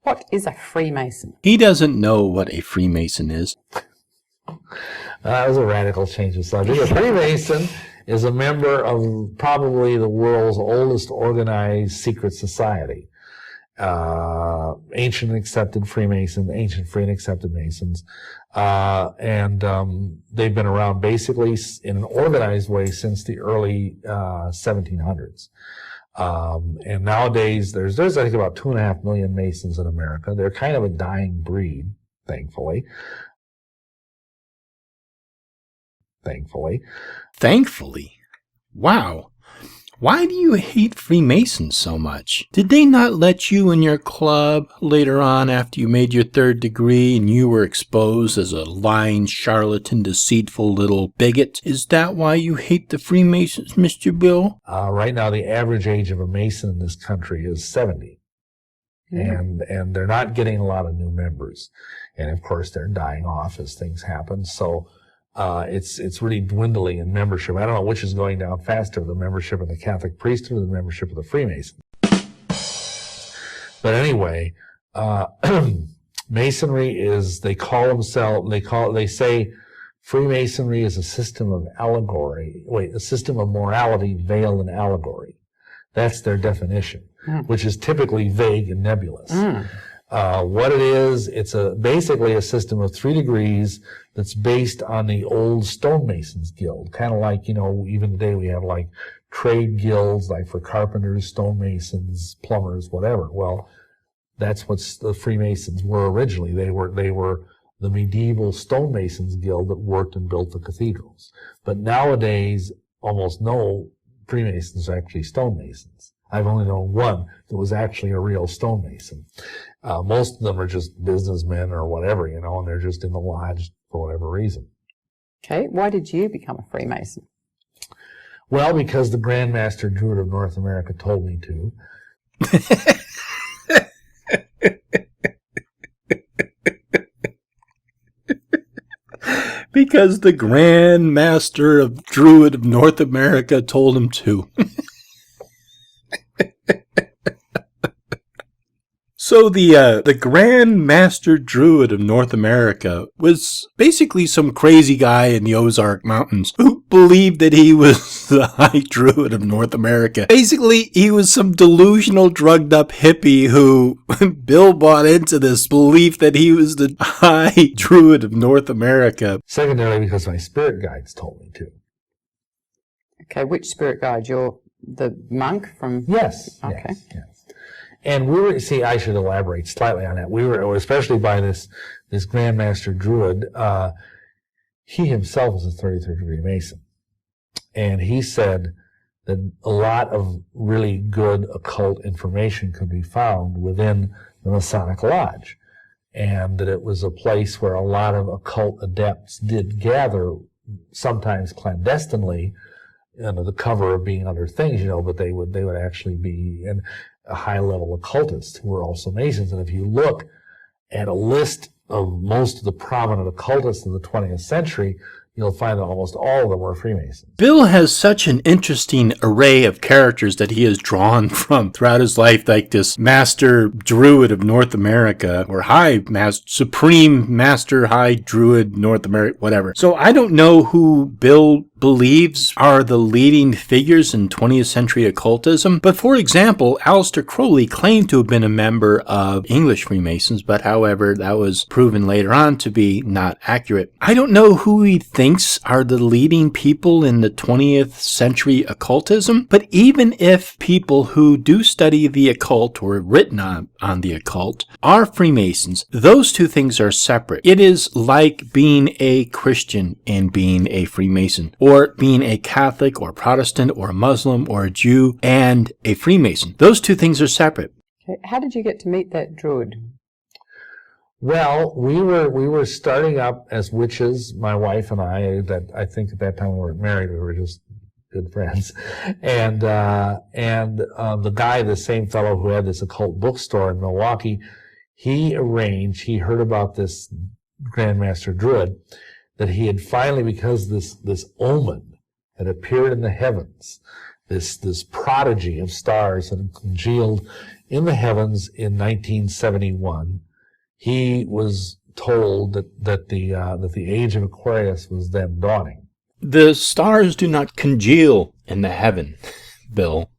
What is a Freemason? He doesn't know what a Freemason is. That was a radical change of subject. A Freemason is a member of probably the world's oldest organized secret society. Ancient and accepted Freemasons, ancient free and accepted Masons. They've been around basically in an organized way since the early 1700s. And nowadays, there's I think about 2.5 million Masons in America. They're kind of a dying breed, thankfully. Thankfully? Wow. Why do you hate Freemasons so much? Did they not let you in your club later on after you made your 3rd degree and you were exposed as a lying, charlatan, deceitful little bigot? Is that why you hate the Freemasons, Mr. Bill? Right now, the average age of a Mason in this country is 70. And they're not getting a lot of new members. And of course, they're dying off as things happen. So it's really dwindling in membership. I don't know which is going down faster, the membership of the Catholic priesthood or the membership of the Freemasons. But anyway, Masonry is, they say Freemasonry is a system of a system of morality veiled in allegory. That's their definition, which is typically vague and nebulous. What it is, it's basically a system of 3 degrees that's based on the old stonemasons guild. Kind of like, even today we have like trade guilds, like for carpenters, stonemasons, plumbers, whatever. Well, that's what the Freemasons were originally. They were the medieval stonemasons guild that worked and built the cathedrals. But nowadays, almost no Freemasons are actually stonemasons. I've only known one that was actually a real stonemason. Most of them are just businessmen or whatever, and they're just in the lodge for whatever reason. Okay, why did you become a Freemason? Well, because the Grand Master Druid of North America told me to. Because the Grand Master of Druid of North America told him to. So the Grand Master Druid of North America was basically some crazy guy in the Ozark Mountains who believed that he was the High Druid of North America. Basically, he was some delusional, drugged up hippie who Bill bought into this belief that he was the High Druid of North America. Secondarily, because my spirit guides told me to. Okay, which spirit guide? You're the monk from... Yes. Okay. Yes. And I should elaborate slightly on that. We were, especially by this Grand Master Druid, he himself was a 33rd degree Mason. And he said that a lot of really good occult information could be found within the Masonic Lodge. And that it was a place where a lot of occult adepts did gather, sometimes clandestinely, under the cover of being other things, but they would actually be a high-level occultist who were also Masons. And if you look at a list of most of the prominent occultists in the 20th century, you'll find that almost all of them were Freemasons. Bill has such an interesting array of characters that he has drawn from throughout his life, like this Master Druid of North America, or Supreme Master High Druid North America, whatever. So I don't know who Bill believes are the leading figures in 20th century occultism, but for example, Aleister Crowley claimed to have been a member of English Freemasons, but however, that was proven later on to be not accurate. I don't know who he thinks are the leading people in the 20th century occultism, but even if people who do study the occult or written on the occult are Freemasons, those two things are separate. It is like being a Christian and being a Freemason, or being a Catholic or Protestant or a Muslim or a Jew and a Freemason. Those two things are separate. Okay. How did you get to meet that Druid? Well, we were starting up as witches, my wife and I. That I think at that time we weren't married; we were just good friends. And the guy, the same fellow who had this occult bookstore in Milwaukee, he heard about this Grand Master Druid, that he had finally, because this omen had appeared in the heavens, this prodigy of stars that had congealed in the heavens in 1971. He was told that the age of Aquarius was then dawning. The stars do not congeal in the heaven, Bill.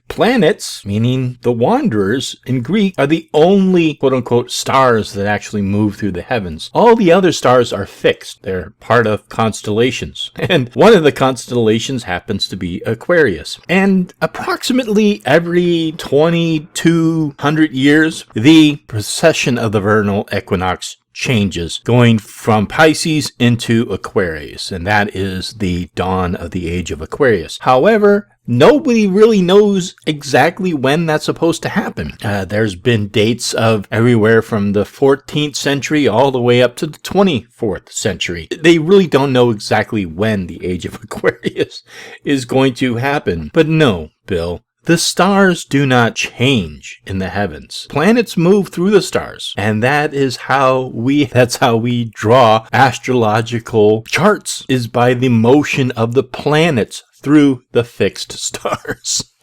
Planets, meaning the wanderers in Greek, are the only quote-unquote stars that actually move through the heavens. All the other stars are fixed. They're part of constellations. And one of the constellations happens to be Aquarius. And approximately every 2,200 years, the precession of the vernal equinox changes, going from Pisces into Aquarius, and that is the dawn of the age of Aquarius. However, nobody really knows exactly when that's supposed to happen. There's been dates of everywhere from the 14th century all the way up to the 24th century. They really don't know exactly when the age of Aquarius is going to happen. But no, Bill, the stars do not change in the heavens. Planets move through the stars, and that's how we draw astrological charts, is by the motion of the planets through the fixed stars.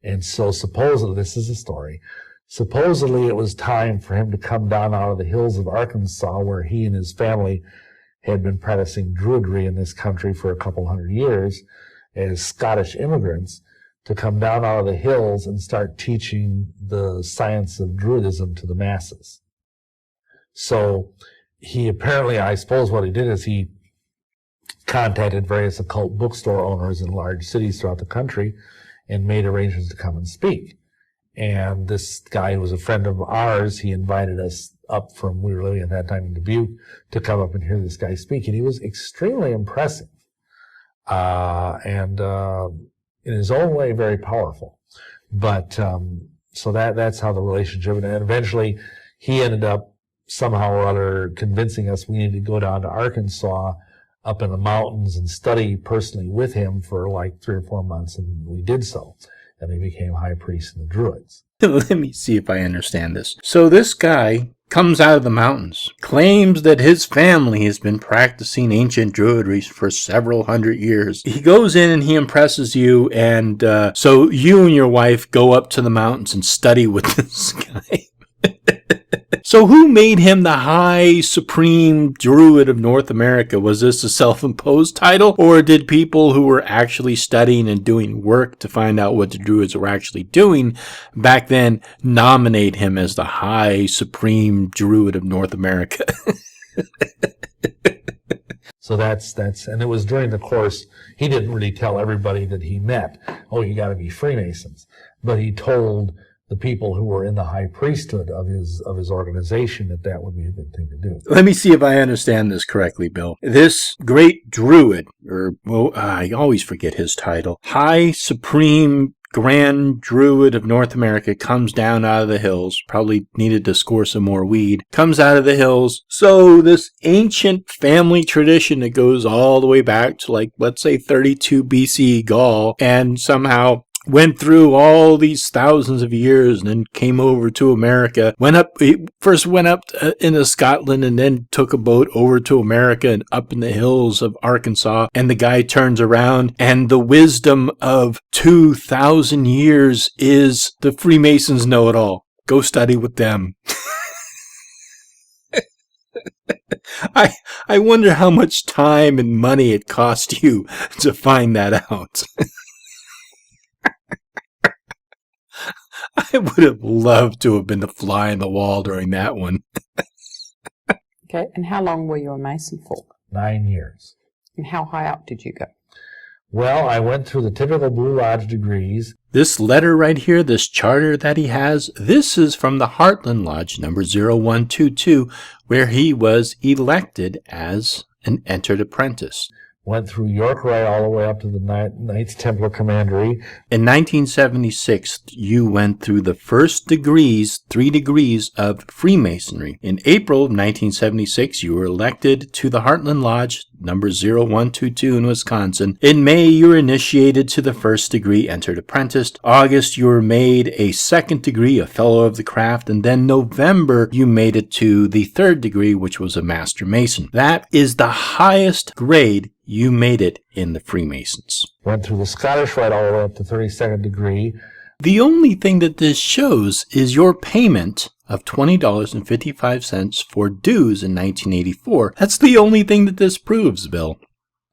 And so supposedly, this is a story, supposedly it was time for him to come down out of the hills of Arkansas, where he and his family had been practicing Druidry in this country for a couple hundred years as Scottish immigrants, to come down out of the hills and start teaching the science of Druidism to the masses. So he apparently, I suppose what he did is he contacted various occult bookstore owners in large cities throughout the country and made arrangements to come and speak. And this guy who was a friend of ours, he invited us up from, we were living at that time in Dubuque, to come up and hear this guy speak. And he was extremely impressive. In his own way, very powerful. But so that's how the relationship, and eventually he ended up somehow or other convincing us we needed to go down to Arkansas up in the mountains and study personally with him for like 3 or 4 months, and we did so. And he became high priest in the Druids. Let me see if I understand this. So this guy comes out of the mountains, claims that his family has been practicing ancient Druidry for several hundred years. He goes in and he impresses you, and so you and your wife go up to the mountains and study with this guy. So who made him the High Supreme Druid of North America? Was this a self-imposed title, or did people who were actually studying and doing work to find out what the Druids were actually doing back then nominate him as the High Supreme Druid of North America? So that's, and it was during the course, he didn't really tell everybody that he met, oh, you got to be Freemasons, but he told the people who were in the high priesthood of his organization that would be a good thing to do. Let me see if I understand this correctly, Bill. This great Druid, I always forget his title, High Supreme Grand Druid of North America, comes down out of the hills, probably needed to score some more weed, comes out of the hills. So this ancient family tradition that goes all the way back to, like, let's say 32 BC Gaul, and somehow went through all these thousands of years and then came over to America, first went up into Scotland and then took a boat over to America and up in the hills of Arkansas. And the guy turns around and the wisdom of 2,000 years is the Freemasons know it all. Go study with them. I wonder how much time and money it cost you to find that out. I would have loved to have been the fly on the wall during that one. Okay, and how long were you a Mason for? 9 years. And how high up did you go? Well, I went through the typical Blue Lodge degrees. This letter right here, this charter that he has, this is from the Heartland Lodge, number 0122, where he was elected as an entered apprentice. Went through York Rye all the way up to the Knights Templar Commandery. In 1976, you went through the first 3 degrees of Freemasonry. In April of 1976, you were elected to the Heartland Lodge, number 0122 in Wisconsin. In May, you were initiated to the first degree, entered apprenticed. August, you were made a second degree, a fellow of the craft. And then November, you made it to the third degree, which was a master mason. That is the highest grade you made it in the Freemasons. Went through the Scottish Rite all the way up to 32nd degree. The only thing that this shows is your payment of $20.55 for dues in 1984. That's the only thing that this proves, Bill.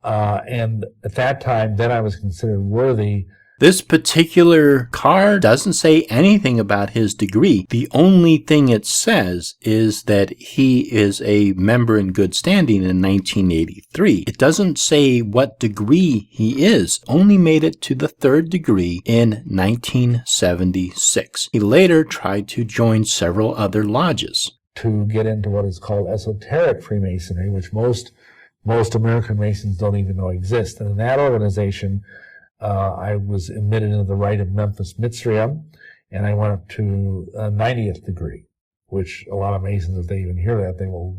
And at that time, then I was considered worthy. This particular card doesn't say anything about his degree. The only thing it says is that he is a member in good standing in 1983. It doesn't say what degree he is. Only made it to the third degree in 1976. He later tried to join several other lodges. To get into what is called esoteric Freemasonry, which most American Masons don't even know exists. And in that organization, I was admitted into the Rite of Memphis Mitzrayim, and I went up to 90th degree, which a lot of Masons, if they even hear that, they will,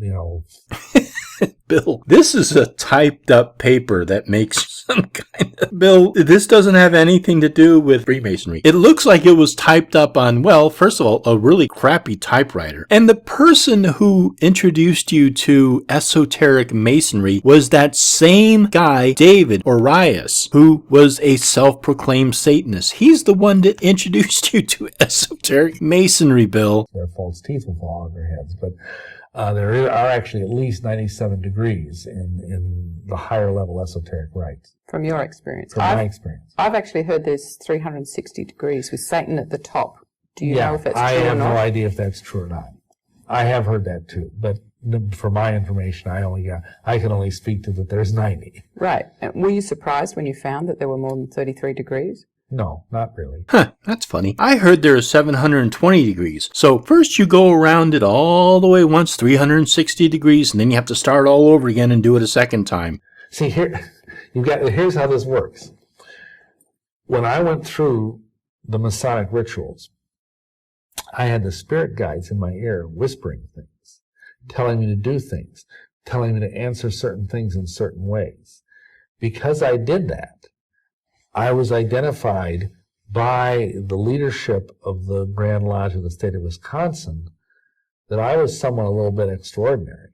Bill, this is a typed up paper that makes some kind of... Bill, this doesn't have anything to do with Freemasonry. It looks like it was typed up on, well, first of all, a really crappy typewriter. And the person who introduced you to esoteric Masonry was that same guy, David Orias, who was a self-proclaimed Satanist. He's the one that introduced you to esoteric Masonry, Bill. Their false teeth will fall on their heads, but... there are actually at least 97 degrees in the higher level esoteric rites. From your experience? From my experience. I've actually heard there's 360 degrees with Satan at the top. Do you know if that's true or not? I have no idea if that's true or not. I have heard that too, but for my information, I can only speak to that there's 90. Right. And were you surprised when you found that there were more than 33 degrees? No, not really. Huh, that's funny. I heard there are 720 degrees. So first you go around it all the way once, 360 degrees, and then you have to start all over again and do it a second time. See, here's how this works. When I went through the Masonic rituals, I had the spirit guides in my ear whispering things, telling me to do things, telling me to answer certain things in certain ways. Because I did that, I was identified by the leadership of the Grand Lodge of the state of Wisconsin that I was someone a little bit extraordinary.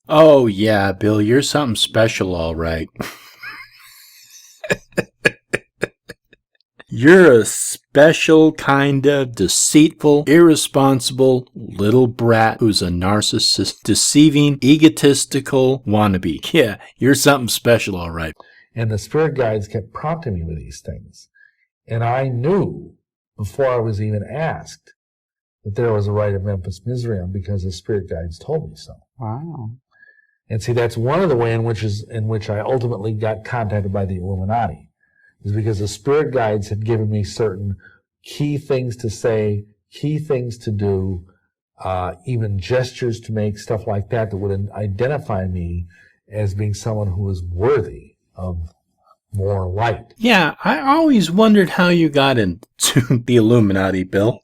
Oh, yeah, Bill, you're something special, all right. You're a special kind of deceitful, irresponsible little brat who's a narcissist, deceiving, egotistical wannabe. Yeah, you're something special, all right. And the spirit guides kept prompting me with these things. And I knew, before I was even asked, that there was a Rite of Memphis Mitzrayim because the spirit guides told me so. Wow. And see, that's one of the ways in which I ultimately got contacted by the Illuminati, is because the spirit guides had given me certain key things to say, key things to do, even gestures to make, stuff like that would identify me as being someone who was worthy of more light. Yeah, I always wondered how you got into the Illuminati, Bill.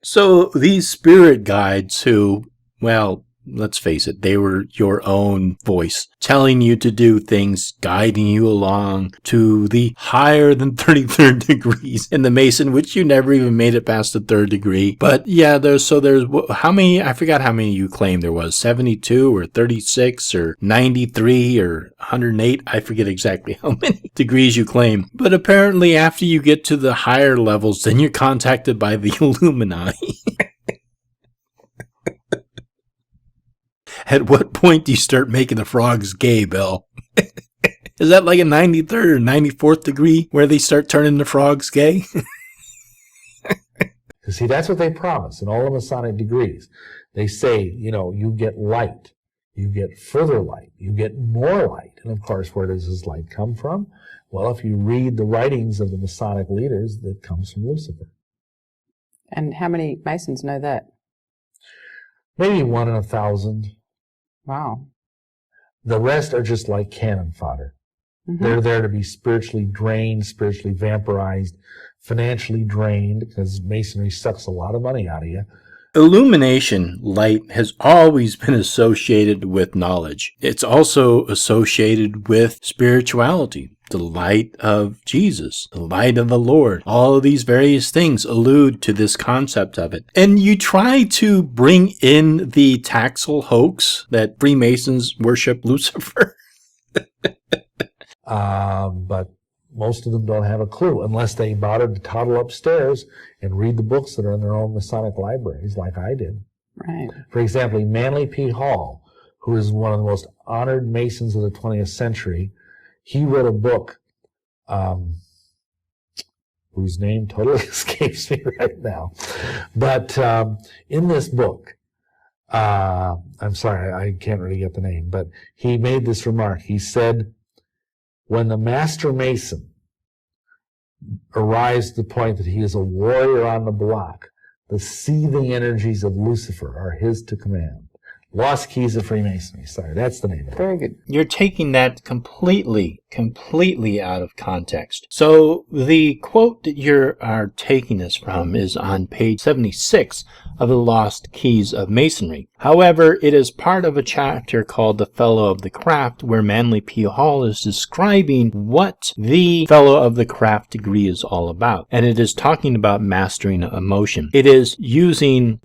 So these spirit guides who, well, let's face it, they were your own voice, telling you to do things, guiding you along to the higher than 33rd degrees in the Mason, which you never even made it past the 3rd degree. But yeah, there's how many, I forgot how many you claimed there was, 72 or 36 or 93 or 108, I forget exactly how many degrees you claim. But apparently after you get to the higher levels, then you're contacted by the Illuminati. At what point do you start making the frogs gay, Bill? Is that like a 93rd or 94th degree where they start turning the frogs gay? See, that's what they promise in all the Masonic degrees. They say, you get light, you get further light, you get more light. And of course, where does this light come from? Well, if you read the writings of the Masonic leaders, that comes from Lucifer. And how many Masons know that? Maybe 1 in 1,000. Wow. The rest are just like cannon fodder. Mm-hmm. They're there to be spiritually drained, spiritually vampirized, financially drained, because Masonry sucks a lot of money out of you. Illumination, light, has always been associated with knowledge. It's also associated with spirituality. The light of Jesus, the light of the Lord. All of these various things allude to this concept of it. And you try to bring in the Taxil Hoax that Freemasons worship Lucifer. But most of them don't have a clue unless they bothered to toddle upstairs and read the books that are in their own Masonic libraries, like I did. Right. For example, Manly P. Hall, who is one of the most honored Masons of the 20th century, he wrote a book whose name totally escapes me right now. But in this book, I'm sorry, I can't really get the name, but he made this remark. He said, when the Master Mason arrives at the point that he is a warrior on the block, the seething energies of Lucifer are his to command. Lost Keys of Freemasonry. Sorry, that's the name of it. Very good. You're taking that completely out of context. So the quote that you are taking this from is on page 76 of the Lost Keys of Masonry. However, it is part of a chapter called The Fellow of the Craft, where Manly P. Hall is describing what the Fellow of the Craft degree is all about. And it is talking about mastering emotion. It is using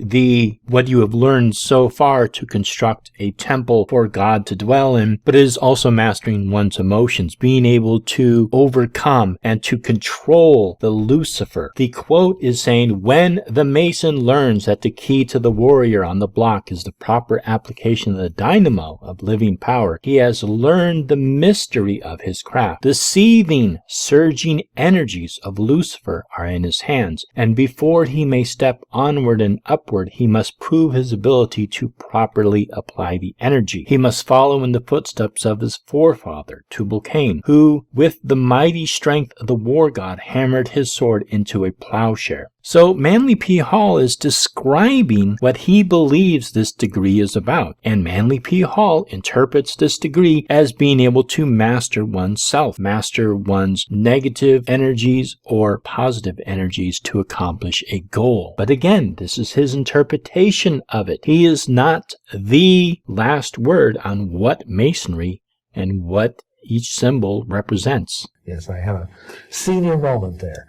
what you have learned so far to construct a temple for God to dwell in, but it is also mastering one's emotions, being able to overcome and to control the Lucifer. The quote is saying, when the Mason learns that the key to the warrior on the block is the proper application of the dynamo of living power, he has learned the mystery of his craft. The seething, surging energies of Lucifer are in his hands, and before he may step onward and upward, he must prove his ability to properly apply the energy. He must follow in the footsteps of his forefather, Tubal-Cain, who, with the mighty strength of the war god, hammered his sword into a plowshare. So Manly P. Hall is describing what he believes this degree is about, and Manly P. Hall interprets this degree as being able to master oneself, master one's negative energies or positive energies to accomplish a goal. But again, this is his interpretation of it. He is not the last word on what Masonry and what each symbol represents. Yes, I had a senior moment there.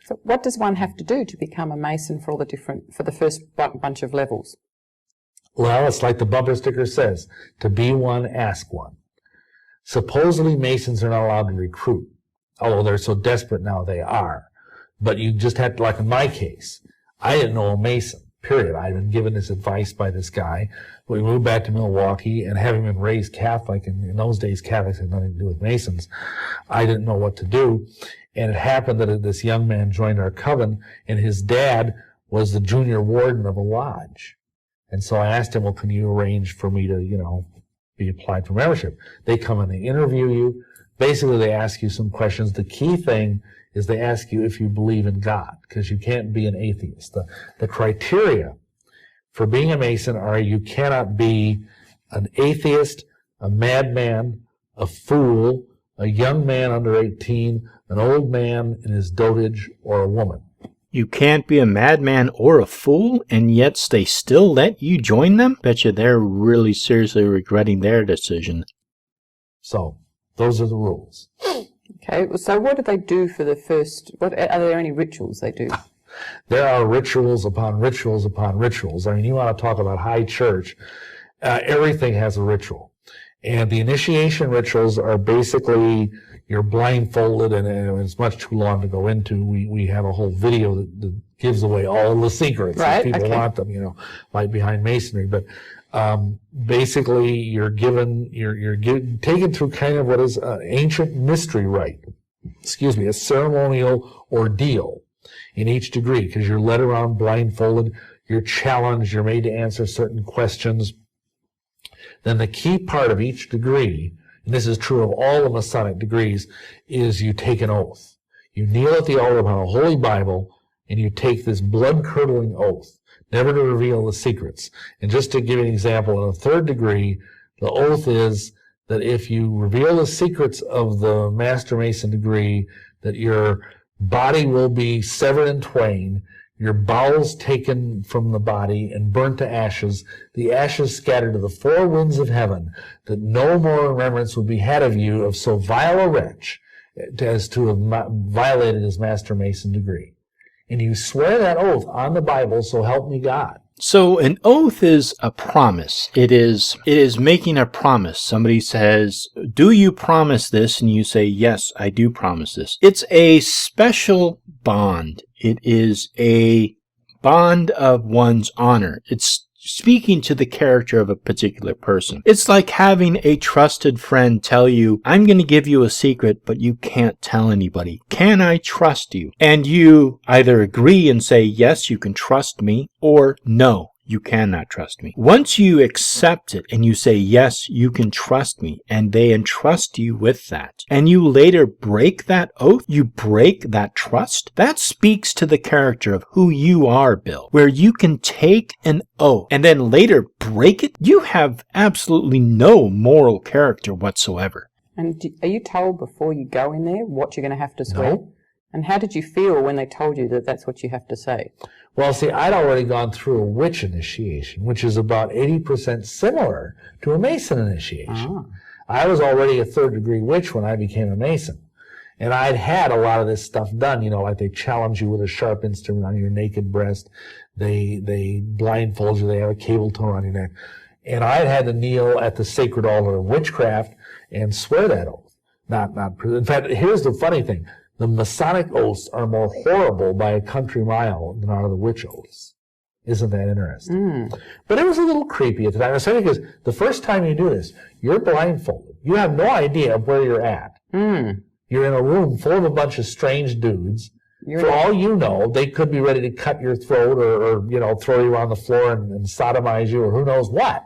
So what does one have to do to become a Mason for the first bunch of levels? Well, it's like the bumper sticker says, to be one, ask one. Supposedly Masons are not allowed to recruit, although they're so desperate now they are. But you just had to, like in my case, I didn't know a Mason, period. I'd been given this advice by this guy. We moved back to Milwaukee, and having been raised Catholic, and in those days Catholics had nothing to do with Masons, I didn't know what to do. And it happened that this young man joined our coven, and his dad was the junior warden of a lodge. And so I asked him, well, can you arrange for me to, be applied for membership? They come and they interview you. Basically, they ask you some questions. The key thing is they ask you if you believe in God, because you can't be an atheist. The criteria for being a Mason are you cannot be an atheist, a madman, a fool, a young man under 18, an old man in his dotage, or a woman. You can't be a madman or a fool, and yet they still let you join them? Betcha they're really seriously regretting their decision. So, those are the rules. Okay, so what do they do for the first, are there any rituals they do? There are rituals upon rituals upon rituals. I mean, you want to talk about high church, everything has a ritual. And the initiation rituals are basically you're blindfolded, and it's much too long to go into. We have a whole video that gives away all the secrets. Right, if people want them, like behind Masonry. But basically, you're taken through kind of what is an ancient mystery rite. A ceremonial ordeal in each degree, because you're led around blindfolded, you're challenged, you're made to answer certain questions. Then the key part of each degree, and this is true of all the Masonic degrees, is you take an oath. You kneel at the altar upon a holy Bible, and you take this blood-curdling oath, never to reveal the secrets. And just to give you an example, in the third degree, the oath is that if you reveal the secrets of the Master Mason degree, that your body will be severed in twain, your bowels taken from the body and burnt to ashes, the ashes scattered to the four winds of heaven, that no more remembrance would be had of you of so vile a wretch as to have violated his Master Mason degree. And you swear that oath on the Bible, so help me God. So an oath is a promise. It is making a promise. Somebody says, do you promise this? And you say, yes, I do promise this. It's a special bond. It is a bond of one's honor. It's speaking to the character of a particular person. It's like having a trusted friend tell you, I'm going to give you a secret, but you can't tell anybody. Can I trust you? And you either agree and say, yes, you can trust me, or no, you cannot trust me. Once you accept it and you say, yes, you can trust me, and they entrust you with that, and you later break that oath, you break that trust, that speaks to the character of who you are, Bill. Where you can take an oath and then later break it, you have absolutely no moral character whatsoever. And are you told before you go in there what you're going to have to swear? No. And how did you feel when they told you that that's what you have to say? Well, see, I'd already gone through a witch initiation, which is about 80% similar to a Mason initiation. I was already a third-degree witch when I became a Mason. And I'd had a lot of this stuff done, you know, like they challenge you with a sharp instrument on your naked breast. They blindfold you. They have a cable tow on your neck. And I'd had to kneel at the sacred altar of witchcraft and swear that oath. In fact, here's the funny thing. The Masonic oaths are more horrible by a country mile than are the witch oaths. Isn't that interesting? But it was a little creepy at the time, especially because the first time you do this, you're blindfolded. You have no idea of where you're at. You're in a room full of a bunch of strange dudes. For all you know, they could be ready to cut your throat or you know, throw you on the floor and sodomize you or who knows what.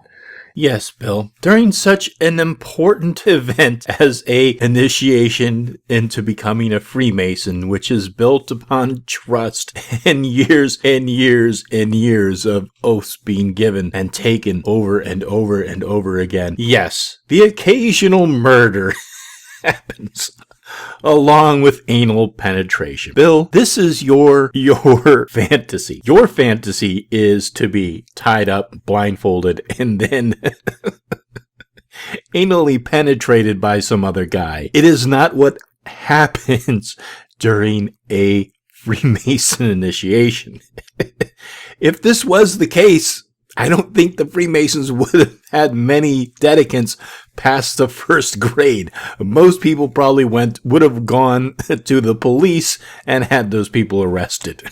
Yes, Bill. During such an important event as a initiation into becoming a Freemason, which is built upon trust and years and years and years of oaths being given and taken over and over and over again. Yes, the occasional murder happens along with anal penetration. Bill, this is your fantasy. Your fantasy is to be tied up, blindfolded, and then anally penetrated by some other guy. It is not what happens during a Freemason initiation. If this was the case, I don't think the Freemasons would have had many dedicants past the first grade. Most people probably would have gone to the police and had those people arrested.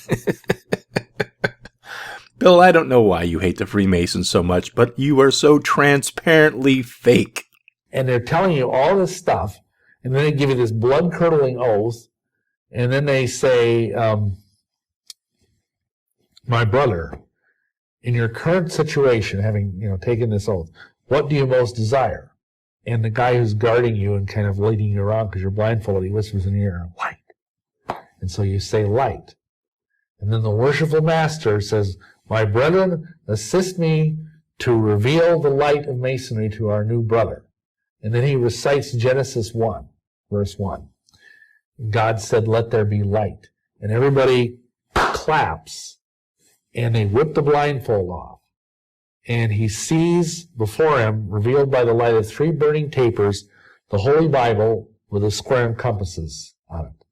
Bill, I don't know why you hate the Freemasons so much, but you are so transparently fake. And they're telling you all this stuff, and then they give you this blood-curdling oath, and then they say, my brother, in your current situation, having taken this oath, what do you most desire? And the guy who's guarding you and kind of leading you around because you're blindfolded, he whispers in your ear, light. And so you say light. And then the worshipful master says, my brethren, assist me to reveal the light of Masonry to our new brother. And then he recites Genesis 1, verse 1. God said, let there be light. And everybody claps. And they whip the blindfold off. And he sees before him, revealed by the light of 3 burning tapers, the Holy Bible with the square and compasses on it.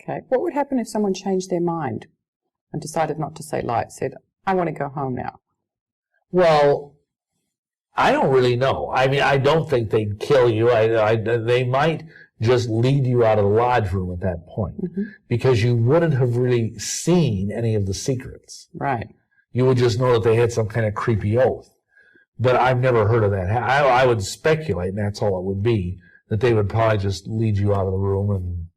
Okay. What would happen if someone changed their mind and decided not to say light, said, I want to go home now? Well, I don't really know. I mean, I don't think they'd kill you. They might just lead you out of the lodge room at that point, because you wouldn't have really seen any of the secrets. Right. You would just know that they had some kind of creepy oath. But I've never heard of that. I would speculate, and that's all it would be, that they would probably just lead you out of the room and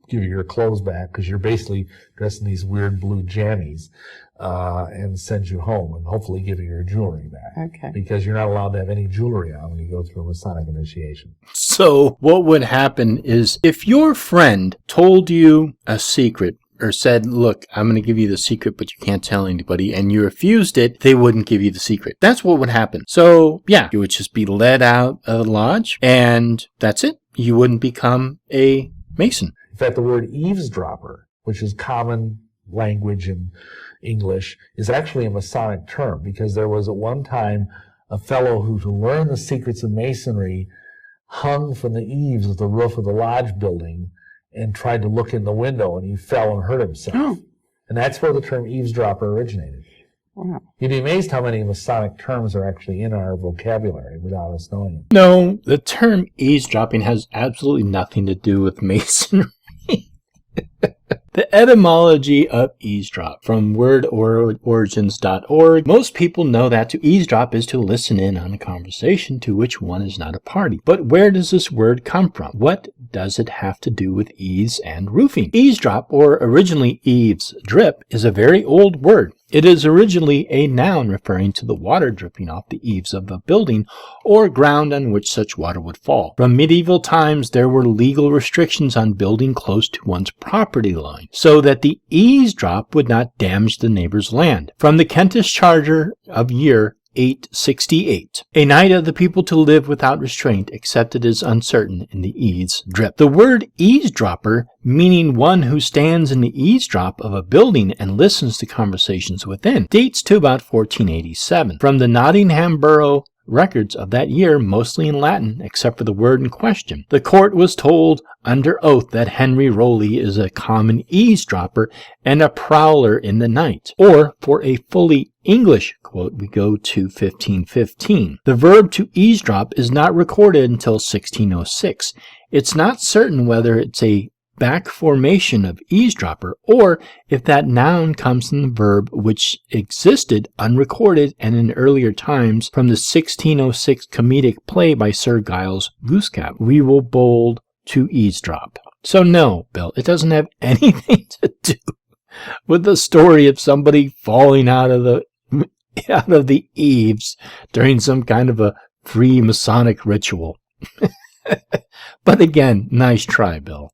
give you your clothes back, because you're basically dressed in these weird blue jammies, and send you home and hopefully give you your jewelry back. Okay. Because you're not allowed to have any jewelry on when you go through a Masonic initiation. So what would happen is if your friend told you a secret or said, look, I'm going to give you the secret, but you can't tell anybody, and you refused it, they wouldn't give you the secret. That's what would happen. So yeah, you would just be led out of the lodge, and that's it. You wouldn't become a Mason. In fact, the word eavesdropper, which is common language and English, is actually a Masonic term, because there was at one time a fellow who, to learn the secrets of Masonry, hung from the eaves of the roof of the lodge building and tried to look in the window, and he fell and hurt himself. Oh. And that's where the term eavesdropper originated. Wow. You'd be amazed how many Masonic terms are actually in our vocabulary without us knowing it. No, the term eavesdropping has absolutely nothing to do with Masonry. The etymology of eavesdrop, from wordorigins.org. Most people know that to eavesdrop is to listen in on a conversation to which one is not a party. But where does this word come from? What does it have to do with eaves and roofing? Eavesdrop, or originally eaves drip, is a very old word. It is originally a noun referring to the water dripping off the eaves of a building or ground on which such water would fall. From medieval times, there were legal restrictions on building close to one's property line, so that the eavesdrop would not damage the neighbor's land. From the Kentish Charter of year 868, a night of the people to live without restraint, except it is uncertain in the eaves drip. The word eavesdropper, meaning one who stands in the eavesdrop of a building and listens to conversations within, dates to about 1487. From the Nottingham Borough records of that year, mostly in Latin, except for the word in question, the court was told under oath that Henry Rowley is a common eavesdropper and a prowler in the night. Or, for a fully English quote, we go to 1515. The verb to eavesdrop is not recorded until 1606. It's not certain whether it's a back formation of eavesdropper, or if that noun comes from the verb which existed unrecorded and in earlier times from the 1606 comedic play by Sir Giles Goosecap, We Will Bold to Eavesdrop. So no, Bill, it doesn't have anything to do with the story of somebody falling out of the eaves during some kind of a Freemasonic ritual. But again, nice try, Bill.